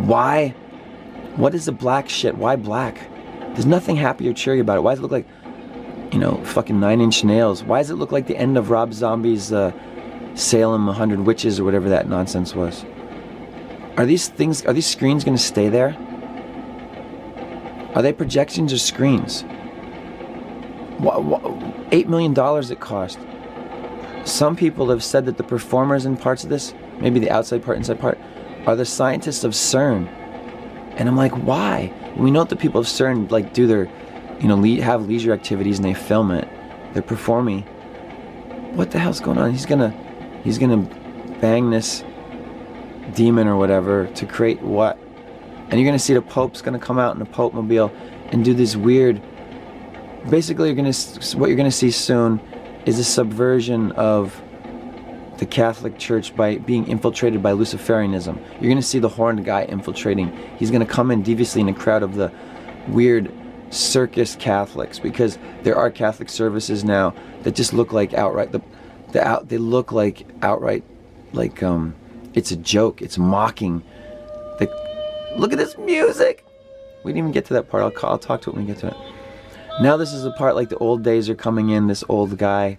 Why? What is the black shit? Why black? There's nothing happy or cheery about it. Why does it look like, you know, fucking 9 Inch Nails? Why does it look like the end of Rob Zombie's Salem 100 Witches or whatever that nonsense was? Are these screens going to stay there? Are they projections or screens? $8 million it cost. Some people have said that the performers in parts of this, maybe the outside part, inside part, are the scientists of CERN. And I'm like, why? We know that the people of CERN like do their, you know, have leisure activities and they film it. They're performing. What the hell's going on? He's gonna bang this demon or whatever to create what? And you're gonna see the Pope's gonna come out in a Pope mobile and do this weird. Basically, what you're gonna see soon is a subversion of the Catholic Church by being infiltrated by Luciferianism. You're gonna see the horned guy infiltrating. He's gonna come in deviously in a crowd of the weird circus Catholics, because there are Catholic services now that just look like outright they look like outright like it's a joke. It's mocking. Look at this music. We didn't even get to that part. I'll talk to it when we get to it. Now this is the part like the old days are coming in. This old guy,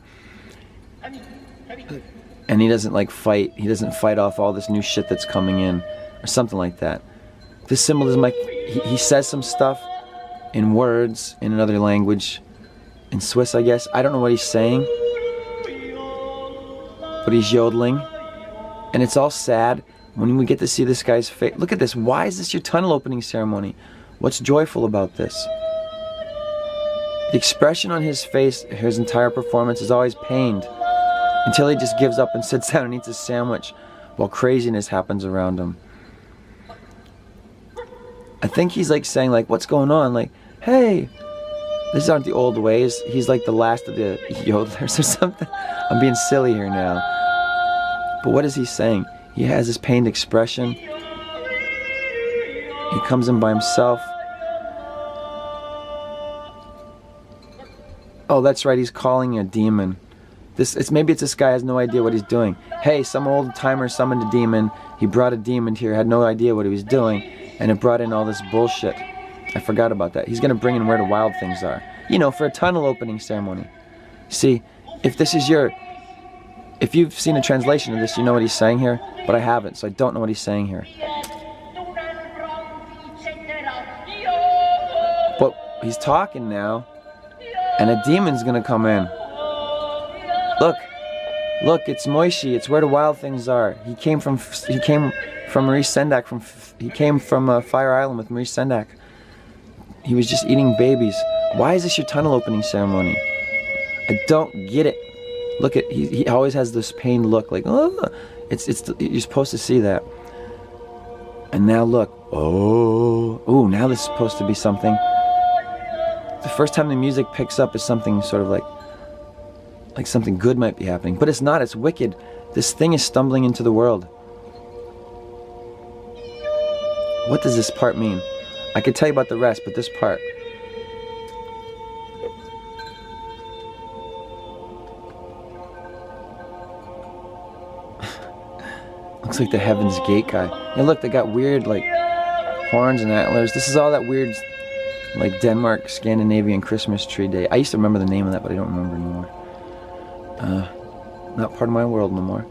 and he doesn't like fight. He doesn't fight off all this new shit that's coming in, or something like that. This symbolism, like he says some stuff in words in another language, in Swiss, I guess. I don't know what he's saying, but he's yodeling, and it's all sad. When we get to see this guy's face, look at this. Why is this your tunnel opening ceremony? What's joyful about this? The expression on his face, his entire performance, is always pained, until he just gives up and sits down and eats a sandwich while craziness happens around him. I think he's like saying, like, what's going on? Like, hey, these aren't the old ways. He's like the last of the yodelers or something. I'm being silly here now. But what is he saying? He has this pained expression. He comes in by himself. Oh, that's right, he's calling a demon. Maybe it's this guy has no idea what he's doing. Hey, some old timer summoned a demon. He brought a demon here, had no idea what he was doing, and it brought in all this bullshit. I forgot about that. He's gonna bring in where the wild things are. You know, for a tunnel opening ceremony. See, if you've seen a translation of this, you know what he's saying here, but I haven't, so I don't know what he's saying here. But he's talking now, and a demon's gonna come in. Look, it's Moishi. It's where the wild things are. He came from Maurice Sendak. He came from Fire Island with Maurice Sendak. He was just eating babies. Why is this your tunnel opening ceremony? I don't get it. Look at he always has this pained look, like oh, you're supposed to see that. And now look, oh, now this is supposed to be something. The first time the music picks up is something sort of like something good might be happening, but it's not. It's wicked. This thing is stumbling into the world. What does this part mean? I could tell you about the rest, but this part. Looks like the Heaven's Gate guy. Yeah, look, they got weird like horns and antlers. This is all that weird like Denmark Scandinavian Christmas tree day. I used to remember the name of that, but I don't remember anymore. Not part of my world no more.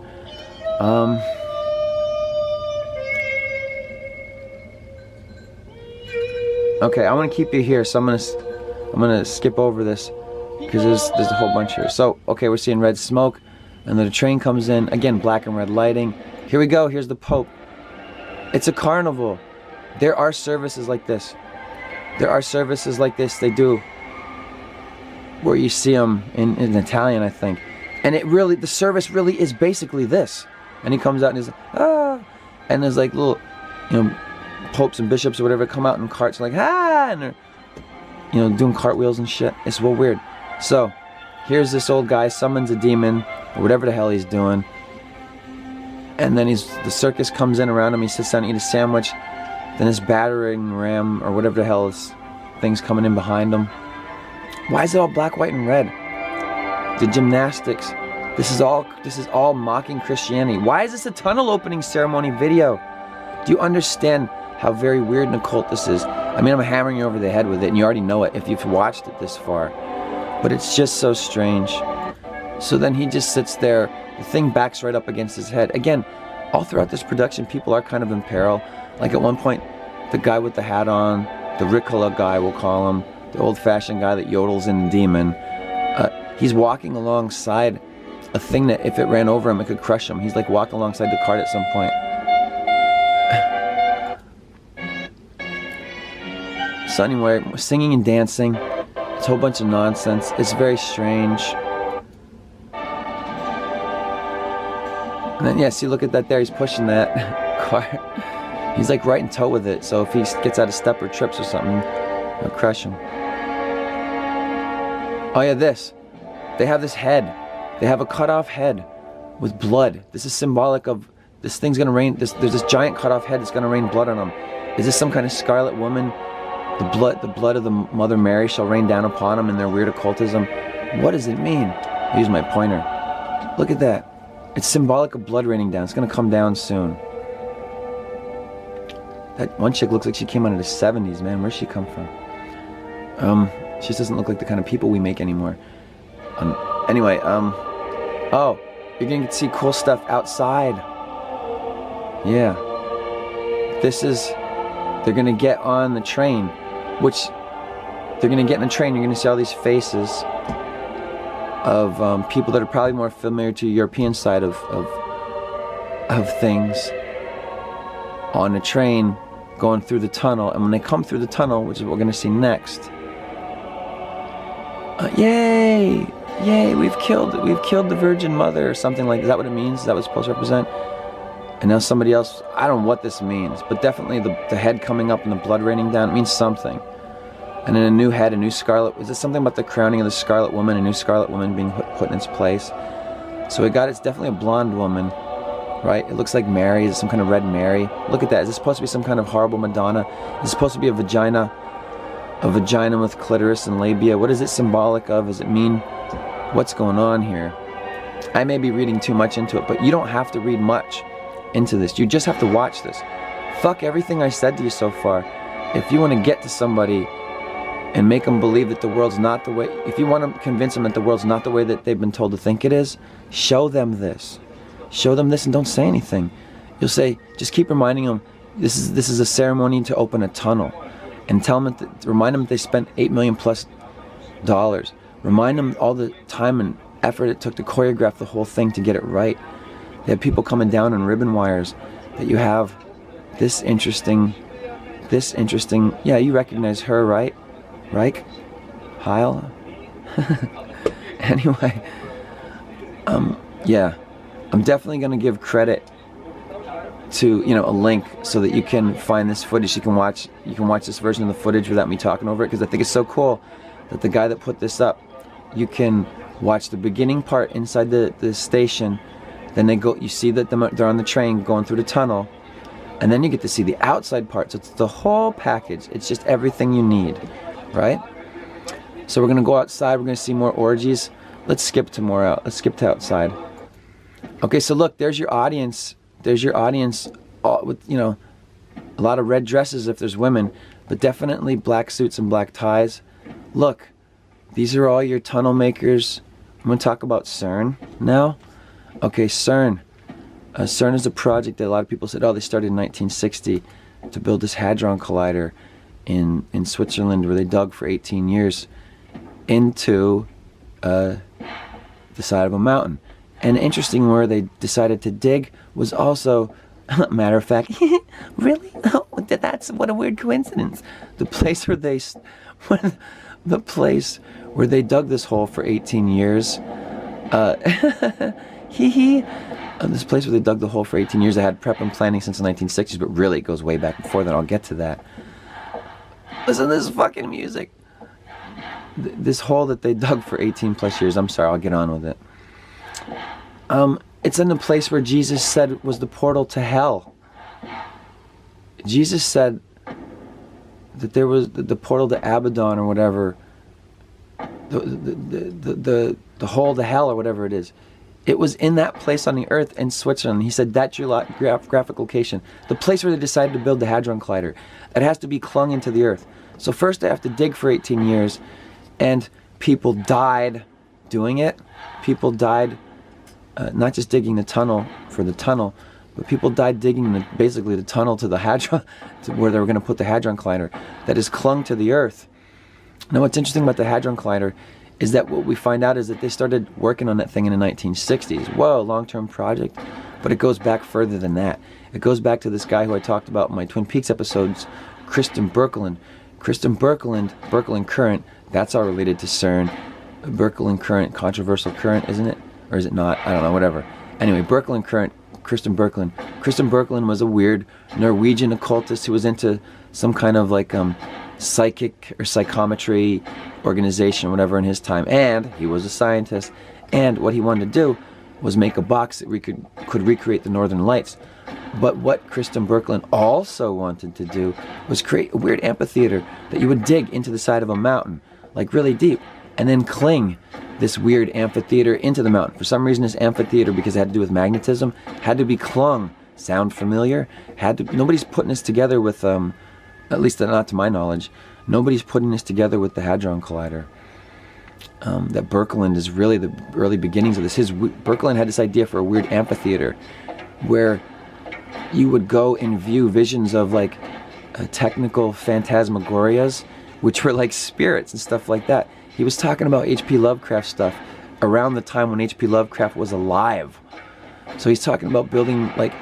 Okay, I want to keep you here, so I'm gonna skip over this because there's a whole bunch here. So okay, we're seeing red smoke, and then the train comes in again, black and red lighting. Here we go. Here's the Pope. It's a carnival. There are services like this. There are services like this. They do, where you see them in Italian, I think. And the service really is basically this. And he comes out and he's like, ah, and there's like little, popes and bishops or whatever come out in carts like, ah, and they're, doing cartwheels and shit. It's real weird. So, here's this old guy summons a demon or whatever the hell he's doing. And then the circus comes in around him. He sits down and eats a sandwich. Then this battering ram or whatever the hell is things coming in behind him. Why is it all black, white, and red? The gymnastics. This is all mocking Christianity. Why is this a tunnel opening ceremony video? Do you understand how very weird and occult this is. I mean, I'm hammering you over the head with it, and you already know it if you've watched it this far. But it's just so strange. So then he just sits there, the thing backs right up against his head. Again, all throughout this production, people are kind of in peril. Like at one point, the guy with the hat on, the Ricola guy, we'll call him, the old-fashioned guy that yodels in the demon, he's walking alongside a thing that if it ran over him, it could crush him. He's like walking alongside the cart at some point. So anyway, singing and dancing, it's a whole bunch of nonsense. It's very strange. And then, yeah, see, look at that there. He's pushing that cart. He's like right in tow with it. So if he gets out of step or trips or something, it'll crush him. Oh yeah, this. They have this head. They have a cut off head with blood. This is symbolic of this thing's gonna rain. There's this giant cut off head that's gonna rain blood on him. Is this some kind of scarlet woman? The blood of the Mother Mary shall rain down upon them in their weird occultism. What does it mean? I use my pointer. Look at that. It's symbolic of blood raining down. It's going to come down soon. That one chick looks like she came out of the 70s, man. Where's she come from? She just doesn't look like the kind of people we make anymore. Anyway, oh, you're going to see cool stuff outside. Yeah. This is, they're going to get on the train, which they're going to get in the train. You're going to see all these faces of people that are probably more familiar to the European side of things on a train going through the tunnel. And when they come through the tunnel, which is what we're going to see next, yay, we've killed the Virgin Mother or something like that. Is that what it means? Is that what it's supposed to represent? And now somebody else, I don't know what this means, but definitely the head coming up and the blood raining down, it means something. And then a new head, a new scarlet. Is this something about the crowning of the Scarlet Woman, a new Scarlet Woman being put in its place? So it's definitely a blonde woman, right? It looks like Mary. Is it some kind of red Mary? Look at that. Is this supposed to be some kind of horrible Madonna? Is this supposed to be a vagina with clitoris and labia? What is it symbolic of? Does it mean what's going on here? I may be reading too much into it, but you don't have to read much into this. You just have to watch this. Fuck everything I said to you so far. If you want to get to somebody and make them believe that the world's not the way, if you want to convince them that the world's not the way that they've been told to think it is, show them this. Show them this and don't say anything. You'll say, just keep reminding them, this is a ceremony to open a tunnel. And tell them, remind them that they spent $8 million plus. Remind them all the time and effort it took to choreograph the whole thing to get it right. They have people coming down on ribbon wires. That you have this interesting, yeah, you recognize her, right? Reich? Heil? Anyway, yeah, I'm definitely going to give credit to, a link so that you can find this footage. You can watch this version of the footage without me talking over it, because I think it's so cool that the guy that put this up, you can watch the beginning part inside the station, then you see that they're on the train going through the tunnel, and then you get to see the outside part. So it's the whole package. It's just everything you need. Right? So we're going to go outside. We're going to see more orgies. Let's skip to outside. Okay, so look, there's your audience. There's your audience with, a lot of red dresses if there's women, but definitely black suits and black ties. Look, these are all your tunnel makers. I'm going to talk about CERN now. Okay, CERN. CERN is a project that a lot of people said, they started in 1960 to build this Hadron Collider in Switzerland, where they dug for 18 years into the side of a mountain. And interesting, where they decided to dig was also, matter of fact, really? Oh, what a weird coincidence. The place where they dug this hole for 18 years. This place where they dug the hole for 18 years, they had prep and planning since the 1960s, but really it goes way back before then. I'll get to that. Listen to this fucking music. This hole that they dug for 18 plus years. I'm sorry, I'll get on with it. It's in the place where Jesus said was the portal to hell. Jesus said that there was the portal to Abaddon or whatever. The hole to hell or whatever it is It was in that place on the Earth in Switzerland. He said that geographic location, the place where they decided to build the Hadron Collider, it has to be clung into the Earth. So first they have to dig for 18 years, and people died doing it. People died not just digging the tunnel for the tunnel, but people died digging basically the tunnel to the Hadron, to where they were going to put the Hadron Collider that is clung to the Earth. Now what's interesting about the Hadron Collider is that what we find out is that they started working on that thing in the 1960s. Whoa, long-term project. But it goes back further than that. It goes back to this guy who I talked about in my Twin Peaks episodes, Kristen Birkeland. Kristen Birkeland current, that's all related to CERN. Birkeland current, controversial current, isn't it? Or is it not? I don't know, whatever. Anyway, Birkeland current, Kristen Birkeland. Kristen Birkeland was a weird Norwegian occultist who was into some kind of like psychic or psychometry organization, whatever, in his time. And he was a scientist. And what he wanted to do was make a box that we could recreate the Northern Lights. But what Kristen Birkeland also wanted to do was create a weird amphitheater that you would dig into the side of a mountain, like really deep, and then cling this weird amphitheater into the mountain. For some reason, this amphitheater, because it had to do with magnetism, had to be clung. Sound familiar? Nobody's putting this together with, at least not to my knowledge, nobody's putting this together with the Hadron Collider. That Birkeland is really the early beginnings of this. Birkeland had this idea for a weird amphitheater where you would go and view visions of like technical phantasmagorias, which were like spirits and stuff like that. He was talking about H.P. Lovecraft stuff around the time when H.P. Lovecraft was alive. So he's talking about building like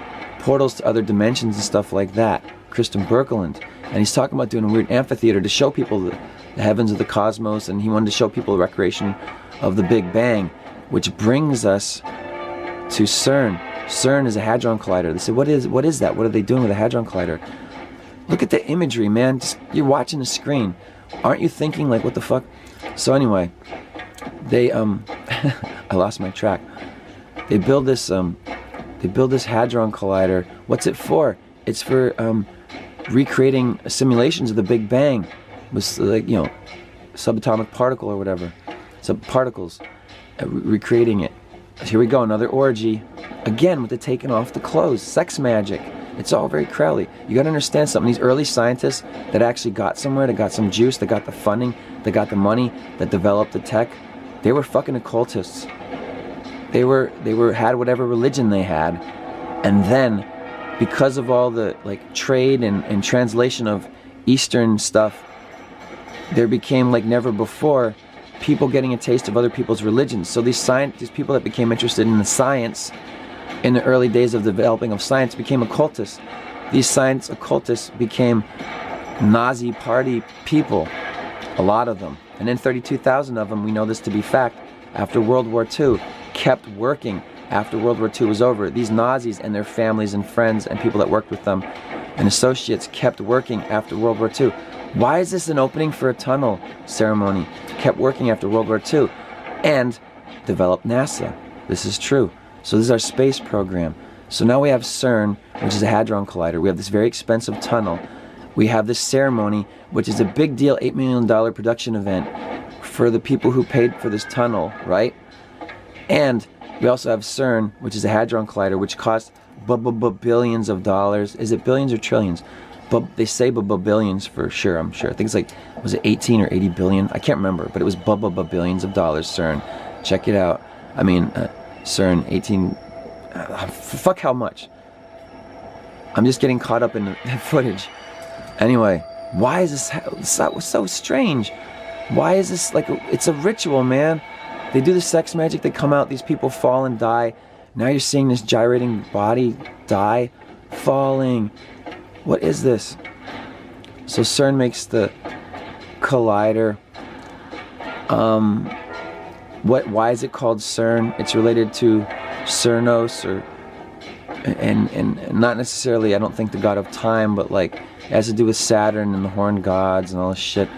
portals to other dimensions and stuff like that. Kristen Birkeland. And he's talking about doing a weird amphitheater to show people the heavens of the cosmos, and he wanted to show people the recreation of the Big Bang, which brings us to CERN. CERN is a Hadron Collider. They said, what is that? What are they doing with a Hadron Collider? Look at the imagery, man. You're watching the screen. Aren't you thinking, like, what the fuck? So anyway, they, I lost my track. They build this Hadron Collider. What's it for? It's for, recreating simulations of the Big Bang with, like, you know, subatomic particle or whatever. Subparticles. Recreating it. Here we go, another orgy. Again, with the taking off the clothes. Sex magic. It's all very Crowley. You gotta understand something. These early scientists that actually got somewhere, that got some juice, that got the funding, that got the money, that developed the tech, they were fucking occultists. They had whatever religion they had, and then because of all the like trade and translation of Eastern stuff, there became, like never before, people getting a taste of other people's religions. So these people that became interested in the science in the early days of the developing of science became occultists. These science occultists became Nazi party people, a lot of them. And then 32,000 of them, we know this to be fact, after World War II, kept working after World War II was over. These Nazis and their families and friends and people that worked with them and associates kept working after World War II. Why is this an opening for a tunnel ceremony? Kept working after World War II and developed NASA. This is true. So this is our space program. So now we have CERN, which is a Hadron Collider. We have this very expensive tunnel. We have this ceremony, which is a big deal, $8 million production event for the people who paid for this tunnel, right? And we also have CERN, which is a Hadron Collider, which costs billions of dollars. Is it billions or trillions? But they say billions for sure, I'm sure. I think it's like, was it 18 or 80 billion? I can't remember, but it was billions of dollars, CERN. Check it out. I mean, CERN, 18, fuck how much. I'm just getting caught up in the footage. Anyway, why is this so strange? Why is this like, it's a ritual, man. They do the sex magic, they come out, these people fall and die. Now you're seeing this gyrating body die, falling. What is this? So CERN makes the collider. Why is it called CERN? It's related to Cernos, and not necessarily, I don't think, the god of time, but like it has to do with Saturn and the horned gods and all this shit.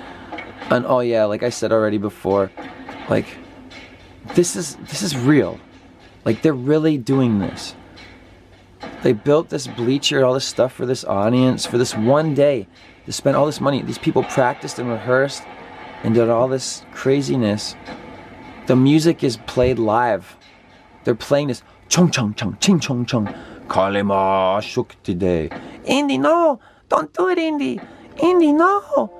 And oh yeah, like I said already before, like this is real. Like they're really doing this. They built this bleacher, all this stuff for this audience, for this one day. They spent all this money. These people practiced and rehearsed and did all this craziness. The music is played live They're playing this chung chung chung ching chung chung Kalima Shukti Day. Indy, no, don't do it, Indy. Indy, no.